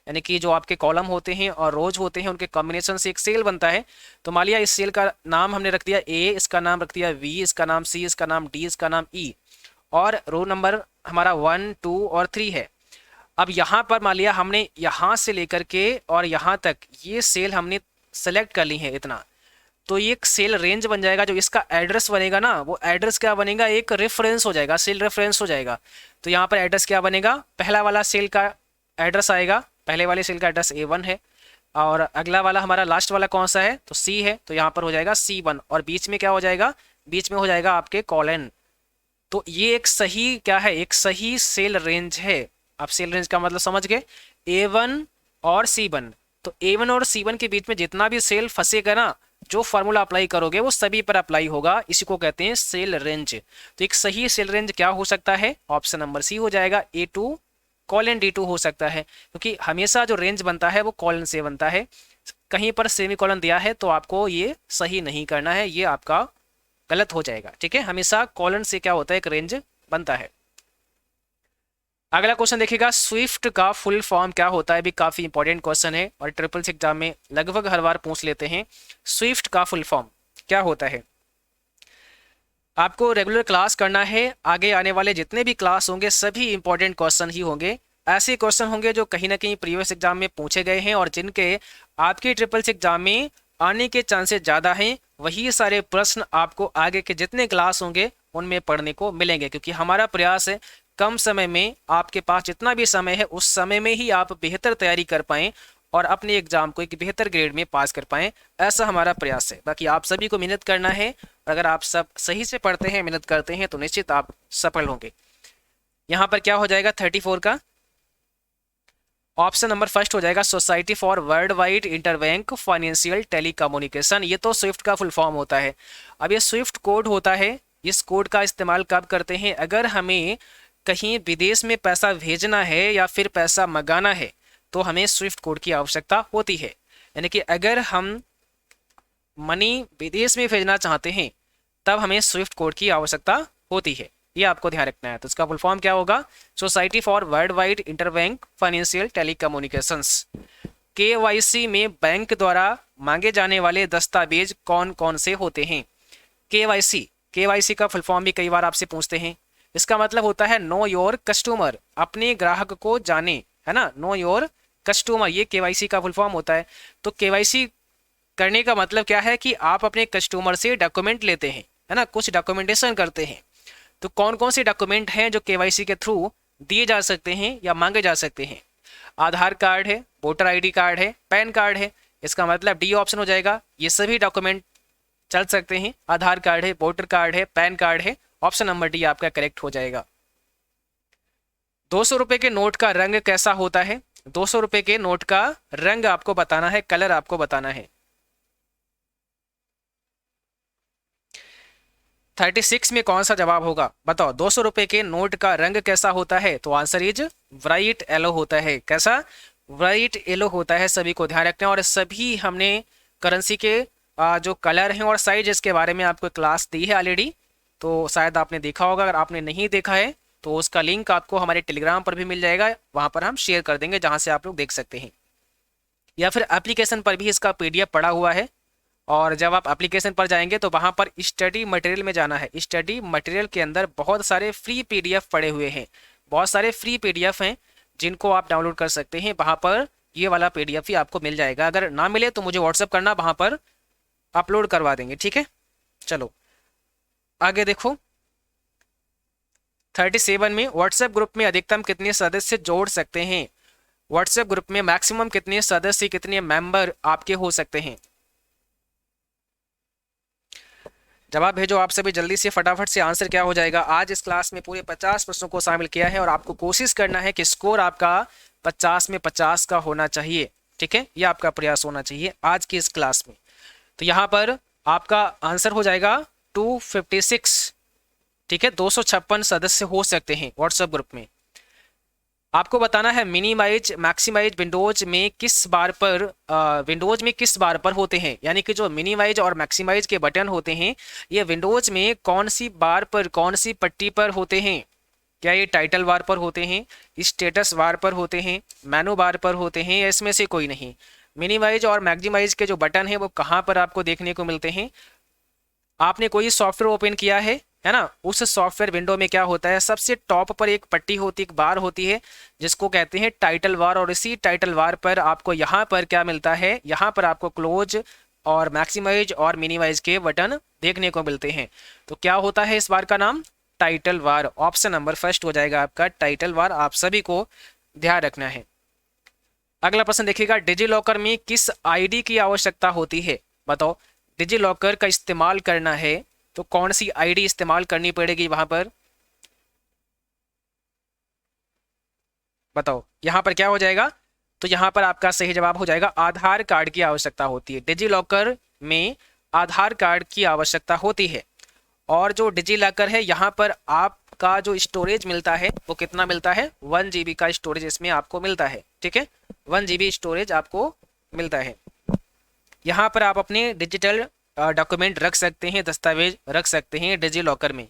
यानी कि जो आपके कॉलम होते हैं और रोज होते हैं, उनके कॉम्बिनेशन से एक सेल बनता है। तो मान लिया इस सेल का नाम हमने रख दिया ए, इसका नाम रख दिया वी, इसका नाम सी, इसका नाम डी, इसका नाम ई, और रो नंबर हमारा 1, 2 और 3 है। अब यहाँ पर मान लिया हमने यहाँ से लेकर के और यहाँ तक ये सेल हमने सेलेक्ट कर ली है इतना, तो ये एक सेल रेंज बन जाएगा। जो इसका एड्रेस बनेगा ना, वो एड्रेस क्या बनेगा? एक रेफरेंस हो जाएगा, सेल रेफरेंस हो जाएगा। तो यहाँ पर एड्रेस क्या बनेगा? पहला वाला सेल का एड्रेस आएगा, पहले वाले सेल का एड्रेस A1 है, और अगला वाला हमारा लास्ट वाला कौन सा है? तो C है, तो यहाँ पर हो जाएगा C1, और बीच में क्या हो जाएगा? बीच में हो जाएगा आपके कॉलन। तो ये एक सही क्या है? एक सही सेल रेंज है। आप सेल रेंज का मतलब समझ गए, A1 और C1। तो A1 और C1 के बीच में जितना भी सेल फंसेगा ना, जो फार्मूला अप्लाई करोगे वो सभी पर अप्लाई होगा, इसी को कहते हैं सेल रेंज। तो एक सही सेल रेंज क्या हो सकता है? ऑप्शन नंबर सी हो जाएगा, A2 कॉलन D2 हो सकता है, क्योंकि हमेशा जो रेंज बनता है वो कॉलन से बनता है। कहीं पर सेमी कॉलन दिया है तो आपको ये सही नहीं करना है, ये आपका गलत हो जाएगा। ठीक है, हमेशा कॉलन से क्या होता है? एक रेंज बनता है। अगला क्वेश्चन देखिएगा, स्विफ्ट का फुल फॉर्म क्या होता है? भी काफी इंपॉर्टेंट क्वेश्चन है और ट्रिपल एग्जाम में लगभग हर बार पूछ लेते हैं। स्विफ्ट का फुल फॉर्म क्या होता है? आपको रेगुलर क्लास करना है, आगे आने वाले जितने भी क्लास होंगे सभी इंपॉर्टेंट क्वेश्चन ही होंगे। ऐसे क्वेश्चन होंगे जो कहीं ना कहीं प्रीवियस एग्जाम में पूछे गए हैं और जिनके आपके ट्रिपल एग्जाम में आने के चांसेस ज़्यादा हैं। वही सारे प्रश्न आपको आगे के जितने क्लास होंगे उनमें पढ़ने को मिलेंगे, क्योंकि हमारा प्रयास है कम समय में, आपके पास जितना भी समय है उस समय में ही आप बेहतर तैयारी कर पाएँ और अपने एग्जाम को एक बेहतर ग्रेड में पास कर पाएँ, ऐसा हमारा प्रयास है। बाकी आप सभी को मेहनत करना है, और अगर आप सब सही से पढ़ते हैं, मेहनत करते हैं, तो निश्चित आप सफल होंगे। यहाँ पर क्या हो जाएगा? 34 का ऑप्शन नंबर फर्स्ट हो जाएगा, society for world wide interbank financial telecommunication. ये तो स्विफ्ट का फुल फॉर्म होता है। अब ये स्विफ्ट कोड होता है, इस कोड का इस्तेमाल कब करते हैं? अगर हमें कहीं विदेश में पैसा भेजना है या फिर पैसा मंगाना है तो हमें स्विफ्ट कोड की आवश्यकता होती है। यानी कि अगर हम मनी विदेश में भेजना चाहते हैं तब हमें स्विफ्ट कोड की आवश्यकता होती है, ये आपको ध्यान रखना है। तो इसका फुल फॉर्म क्या होगा? Society for world wide interbank financial telecommunications. KYC में बैंक द्वारा मांगे जाने वाले दस्तावेज कौन कौन से होते हैं? केवाईसी, केवाईसी का फुल फॉर्म भी कई बार आपसे पूछते हैं। इसका मतलब होता है नो योर कस्टमर, अपने ग्राहक को जाने, है ना, नो योर कस्टमर, ये केवाईसी का फुल फॉर्म होता है। तो केवाईसी करने का मतलब क्या है कि आप अपने कस्टमर से डॉक्यूमेंट लेते हैं, है ना, कुछ डॉक्यूमेंटेशन करते हैं। तो कौन कौन से डॉक्यूमेंट हैं जो केवाईसी के थ्रू दिए जा सकते हैं या मांगे जा सकते हैं? आधार कार्ड है, वोटर आईडी कार्ड है, पैन कार्ड है। इसका मतलब डी ऑप्शन हो जाएगा, ये सभी डॉक्यूमेंट चल सकते हैं। आधार कार्ड है, वोटर कार्ड है, पैन कार्ड है, ऑप्शन नंबर डी आपका करेक्ट हो जाएगा। 200 रुपए के नोट का रंग कैसा होता है? 200 रुपए के नोट का रंग आपको बताना है, कलर आपको बताना है। 36 में कौन सा जवाब होगा? बताओ, 200 रुपए के नोट का रंग कैसा होता है? तो आंसर इज ब्राइट येलो होता है। कैसा? ब्राइट येलो होता है। सभी को ध्यान रखना है। और सभी हमने करेंसी के जो कलर हैं और साइज, इसके बारे में आपको क्लास दी है ऑलरेडी, तो शायद आपने देखा होगा। अगर आपने नहीं देखा है तो उसका लिंक आपको हमारे टेलीग्राम पर भी मिल जाएगा, वहाँ पर हम शेयर कर देंगे, जहाँ से आप लोग देख सकते हैं। या फिर एप्लीकेशन पर भी इसका PDF पड़ा हुआ है। और जब आप एप्लीकेशन पर जाएंगे तो वहाँ पर स्टडी मटेरियल में जाना है। स्टडी मटेरियल के अंदर बहुत सारे फ्री PDF पड़े हुए हैं, बहुत सारे फ्री PDF हैं जिनको आप डाउनलोड कर सकते हैं। वहाँ पर ये वाला PDF ही आपको मिल जाएगा। अगर ना मिले तो मुझे व्हाट्सअप करना, वहाँ पर अपलोड करवा देंगे, ठीक है। चलो आगे देखो। 37 में व्हाट्सएप ग्रुप में अधिकतम कितने सदस्य जोड़ सकते हैं? व्हाट्सएप ग्रुप में मैक्सिमम कितने सदस्य, कितने मेंबर आपके हो सकते हैं? जवाब भेजो आप सभी जल्दी से, फटाफट से। आंसर क्या हो जाएगा? आज इस क्लास में पूरे 50 प्रश्नों को शामिल किया है और आपको कोशिश करना है कि स्कोर आपका 50 में 50 का होना चाहिए, ठीक है। यह आपका प्रयास होना चाहिए आज की इस क्लास में। तो यहाँ पर आपका आंसर हो जाएगा 256, ठीक है। 256 सदस्य हो सकते हैं व्हाट्सएप ग्रुप में। आपको बताना है मिनिमाइज मैक्सिमाइज विंडोज में किस बार पर होते हैं। यानी कि जो मिनिमाइज और मैक्सिमाइज के बटन होते हैं ये विंडोज में कौन सी बार पर, कौन सी पट्टी पर होते हैं? क्या ये टाइटल बार पर होते हैं, स्टेटस बार पर होते हैं, मेनू बार पर होते हैं, या इसमें से कोई नहीं? मिनिमाइज और मैक्सिमाइज के जो बटन हैं वो कहाँ पर आपको देखने को मिलते हैं? आपने कोई सॉफ्टवेयर ओपन किया है ना, उस सॉफ्टवेयर विंडो में क्या होता है, सबसे टॉप पर एक पट्टी होती, एक बार होती है जिसको कहते हैं टाइटल बार। और इसी टाइटल बार पर आपको यहाँ पर क्या मिलता है? यहाँ पर आपको क्लोज और मैक्सिमाइज और मिनिमाइज के बटन देखने को मिलते हैं। तो क्या होता है इस बार का नाम? Title bar. Option number first हो जाएगा आपका टाइटल बार। आप सभी को ध्यान रखना है। अगला प्रश्न देखिएगा, डिजी लॉकर में किस ID की आवश्यकता होती है? बताओ, डिजी लॉकर का इस्तेमाल करना है तो कौन सी ID इस्तेमाल करनी पड़ेगी वहां पर? बताओ यहां पर क्या हो जाएगा? तो यहां पर आपका सही जवाब हो जाएगा आधार कार्ड की आवश्यकता होती है। डिजी लॉकर में आधार कार्ड की आवश्यकता होती है। और जो डिजी लॉकर है यहाँ पर आपका जो स्टोरेज मिलता है वो कितना मिलता है? 1 GB का स्टोरेज इसमें आपको मिलता है, ठीक है। 1 GB स्टोरेज आपको मिलता है। यहाँ पर आप अपने डिजिटल डॉक्यूमेंट रख सकते हैं, दस्तावेज रख सकते हैं डिजी लॉकर में।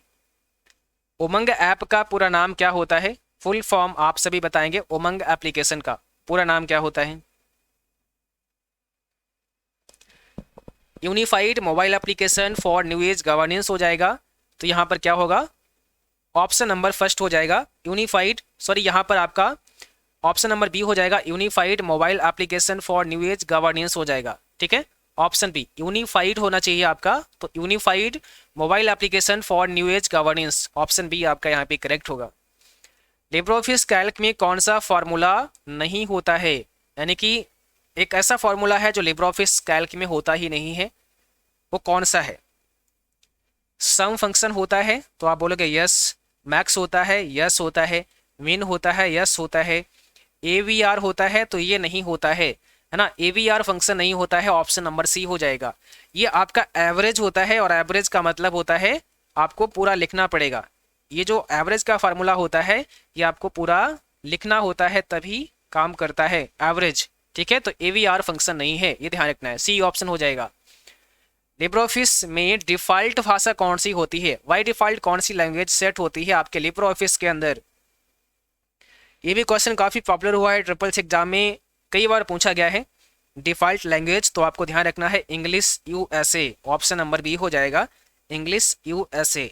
उमंग ऐप का पूरा नाम क्या होता है? फुल फॉर्म आप सभी बताएंगे। उमंग एप्लीकेशन का पूरा नाम क्या होता है? Unified mobile application for new age governance हो जाएगा। तो यहाँ पर क्या होगा? ऑप्शन नंबर फर्स्ट हो जाएगा यूनिफाइड, सॉरी यहाँ पर आपका ऑप्शन नंबर बी हो जाएगा unified mobile application for new age governance हो जाएगा, ठीक है। ऑप्शन बी यूनिफाइड होना चाहिए आपका। तो unified mobile application for new age governance, option B आपका यहाँ पे करेक्ट होगा। लिब्रियोफिस कैल्क में कौन सा फॉर्मूला नहीं होता है? यानी कि एक ऐसा फॉर्मूला है जो लिब्रियोफिस कैल्क में होता ही नहीं है, वो कौन सा है? सम फंक्शन होता है तो आप बोलोगे यस, मैक्स होता है यस होता है, मिन होता है यस होता है, AVR होता है तो ये नहीं होता है ना, AVR फंक्शन नहीं होता है, ऑप्शन नंबर सी हो जाएगा। ये आपका एवरेज होता है और एवरेज का मतलब होता है आपको पूरा लिखना पड़ेगा। ये जो एवरेज का फार्मूला होता है ये आपको पूरा लिखना होता है तभी काम करता है एवरेज। ठीक है, तो AVR फंक्शन नहीं है, ये ध्यान रखना है। सी ऑप्शन हो जाएगा। लिब्रे ऑफिस में डिफॉल्ट भाषा कौन सी होती है? बाय डिफॉल्ट कौन सी लैंग्वेज सेट होती है आपके लिब्रे ऑफिस के अंदर? ये भी क्वेश्चन काफ़ी पॉपुलर हुआ है, ट्रिपल सी एग्जाम में कई बार पूछा गया है। डिफॉल्ट लैंग्वेज तो आपको ध्यान रखना है English USA, option number B हो जाएगा, इंग्लिश USA।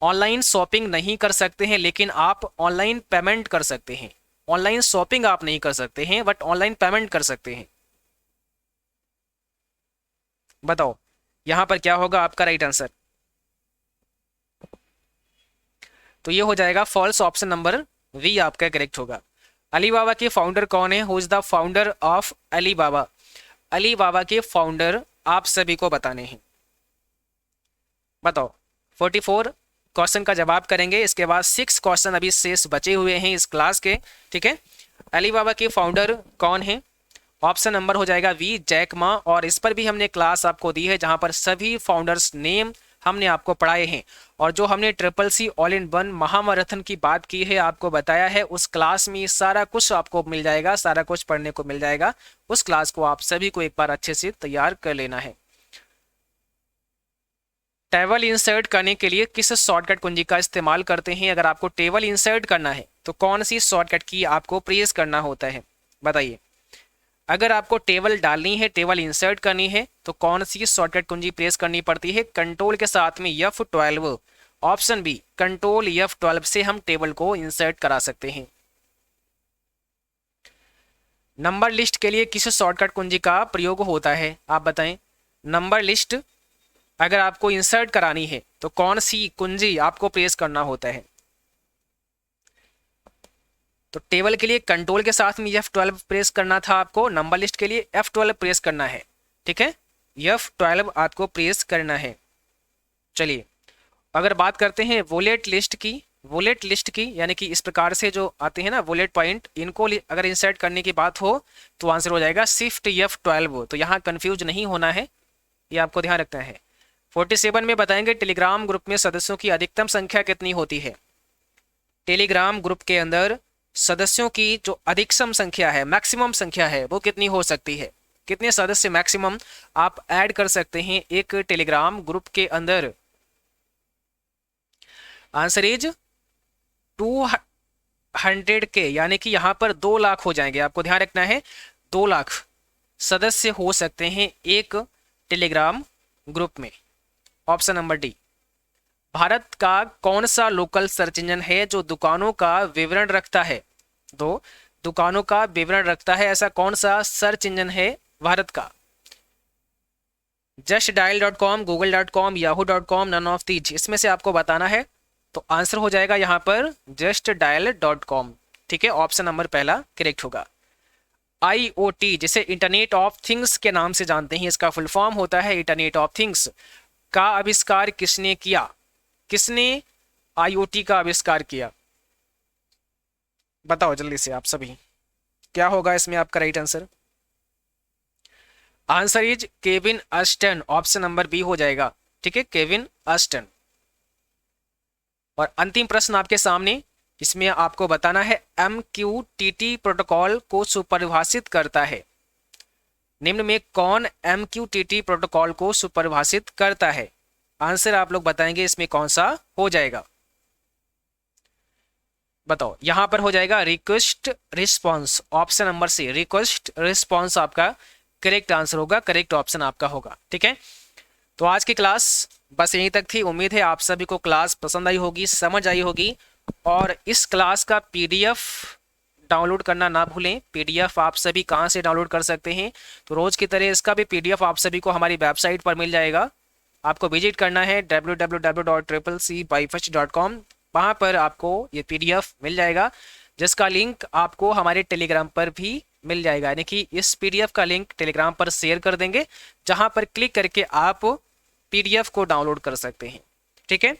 ऑनलाइन शॉपिंग नहीं कर सकते हैं लेकिन आप ऑनलाइन पेमेंट कर सकते हैं। ऑनलाइन शॉपिंग आप नहीं कर सकते हैं बट ऑनलाइन पेमेंट कर सकते हैं। बताओ यहां पर क्या होगा आपका राइट आंसर? तो ये हो जाएगा फॉल्स, ऑप्शन नंबर वी आपका करेक्ट होगा। अलीबाबा के फाउंडर कौन है? Who is the founder of Alibaba? Alibaba के फाउंडर आप सभी को बताने हैं। बताओ 44 क्वेश्चन का जवाब करेंगे, इसके बाद 6 क्वेश्चन अभी शेष बचे हुए हैं इस क्लास के। ठीक है, अलीबाबा के फाउंडर कौन है? ऑप्शन नंबर हो जाएगा वी, जैक मा। और इस पर भी हमने क्लास आपको दी है जहां पर सभी फाउंडर्स नेम हमने आपको पढ़ाए हैं। और जो हमने triple C all in one महामैराथन की बात की है, आपको बताया है, उस क्लास में सारा कुछ आपको मिल जाएगा, सारा कुछ पढ़ने को मिल जाएगा। उस क्लास को आप सभी को एक बार अच्छे से तैयार कर लेना है। टेबल इंसर्ट करने के लिए किस शॉर्टकट कुंजी का इस्तेमाल करते हैं? अगर आपको टेबल इंसर्ट करना है तो कौन सी शॉर्टकट की आपको प्रेस करना होता है? बताइए। अगर आपको टेबल डालनी है, टेबल इंसर्ट करनी है तो कौन सी शॉर्टकट कुंजी प्रेस करनी पड़ती है? कंट्रोल के साथ में F12, option B, control F12 से हम टेबल को इंसर्ट करा सकते हैं। नंबर लिस्ट के लिए किस शॉर्टकट कुंजी का प्रयोग होता है? आप बताएं। नंबर लिस्ट अगर आपको इंसर्ट करानी है तो कौन सी कुंजी आपको प्रेस करना होता है? तो टेबल के लिए कंट्रोल के साथ में F12 प्रेस करना था आपको, नंबर लिस्ट के लिए F12 प्रेस करना है। ठीक है, F12 आपको प्रेस करना है। चलिए अगर बात करते हैं वॉलेट लिस्ट की, वॉलेट लिस्ट की यानी कि इस प्रकार से जो आते हैं ना वॉलेट पॉइंट, इनको अगर इंसर्ट करने की बात हो तो आंसर हो जाएगा शिफ्ट F12। तो यहाँ कंफ्यूज नहीं होना है, ये आपको ध्यान रखना है। 47 में बताएंगे टेलीग्राम ग्रुप में सदस्यों की अधिकतम संख्या कितनी होती है? टेलीग्राम ग्रुप के अंदर सदस्यों की जो अधिकतम संख्या है, मैक्सिमम संख्या है, वो कितनी हो सकती है? कितने सदस्य मैक्सिमम आप ऐड कर सकते हैं एक टेलीग्राम ग्रुप के अंदर? आंसर इज 200 के, यानी कि यहां पर 2 लाख हो जाएंगे। आपको ध्यान रखना है 2 लाख सदस्य हो सकते हैं एक टेलीग्राम ग्रुप में। Option number D. भारत का कौन सा लोकल सर्च इंजन है जो दुकानों का विवरण रखता है? दो दुकानों का विवरण रखता है, ऐसा कौन सा सर्च इंजन है भारत का? justdial.com, google.com, yahoo.com, none of these, इसमें से आपको बताना है। तो आंसर हो जाएगा यहां पर justdial.com। ठीक है, ऑप्शन नंबर पहला करेक्ट होगा। IoT जिसे इंटरनेट ऑफ थिंग्स के नाम से जानते हैं, इसका फुल फॉर्म होता है इंटरनेट ऑफ थिंग्स, का आविष्कार किसने किया? किसने IoT का आविष्कार किया? बताओ जल्दी से आप सभी, क्या होगा इसमें आपका right answer? Answer is Kevin Ashton, option number B हो जाएगा। ठीक है, केविन अस्टन। और अंतिम प्रश्न आपके सामने, इसमें आपको बताना है MQTT प्रोटोकॉल को सुपरिभाषित करता है। निम्न में कौन MQTT प्रोटोकॉल को सुपरिभाषित करता है? आंसर आप लोग बताएंगे इसमें कौन सा हो जाएगा। बताओ, यहां पर हो जाएगा request response, option number C, request response आपका करेक्ट आंसर होगा, करेक्ट ऑप्शन आपका होगा। ठीक है, तो आज की क्लास बस यहीं तक थी। उम्मीद है आप सभी को क्लास पसंद आई होगी, समझ आई होगी। और इस क्लास का PDF डाउनलोड करना ना भूलें। PDF आप सभी कहां से डाउनलोड कर सकते हैं? तो रोज की तरह इसका भी PDF आप सभी को हमारी वेबसाइट पर मिल जाएगा। आपको विजिट करना है www.triplec.byfirst.com, वहाँ पर आपको ये PDF मिल जाएगा, जिसका लिंक आपको हमारे टेलीग्राम पर भी मिल जाएगा। यानी कि इस PDF का लिंक टेलीग्राम पर शेयर कर देंगे, जहाँ पर क्लिक करके आप PDF को डाउनलोड कर सकते हैं। ठीक है,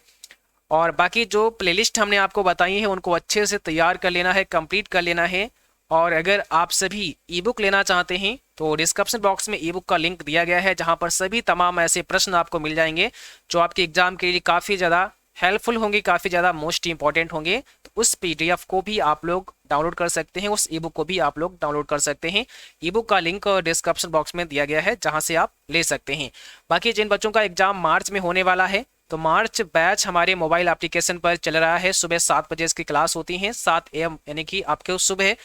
और बाकी जो प्लेलिस्ट हमने आपको बताई है उनको अच्छे से तैयार कर लेना है, कंप्लीट कर लेना है। और अगर आप सभी ई बुक लेना चाहते हैं तो डिस्क्रिप्शन बॉक्स में ई बुक का लिंक दिया गया है, जहां पर सभी तमाम ऐसे प्रश्न आपको मिल जाएंगे जो आपके एग्जाम के लिए काफ़ी ज़्यादा हेल्पफुल होंगे, काफ़ी ज़्यादा मोस्ट इंपॉर्टेंट होंगे। तो उस पीडीएफ को भी आप लोग डाउनलोड कर सकते हैं, उस ई बुक को भी आप लोग डाउनलोड कर सकते हैं। ई बुक का लिंक डिस्क्रिप्शन बॉक्स में दिया गया है, जहां से आप ले सकते हैं। बाकी जिन बच्चों का एग्जाम मार्च में होने वाला है, तो मार्च बैच हमारे मोबाइल एप्लीकेशन पर चल रहा है। सुबह 7 बजे इसकी क्लास होती है, 7 AM यानी कि आपके सुबह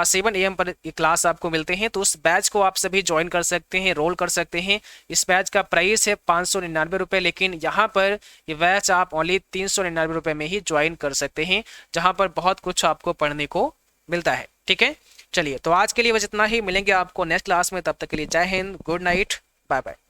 7 AM पर ये क्लास आपको मिलते हैं। तो उस बैच को आप सभी ज्वाइन कर सकते हैं, रोल कर सकते हैं। इस बैच का प्राइस है 599 रुपये, लेकिन यहाँ पर ये बैच आप ओनली 399 रुपये में ही ज्वाइन कर सकते हैं, जहाँ पर बहुत कुछ आपको पढ़ने को मिलता है। ठीक है, चलिए तो आज के लिए बस इतना ही। मिलेंगे आपको नेक्स्ट क्लास में, तब तक के लिए Jai Hind, good night, bye bye.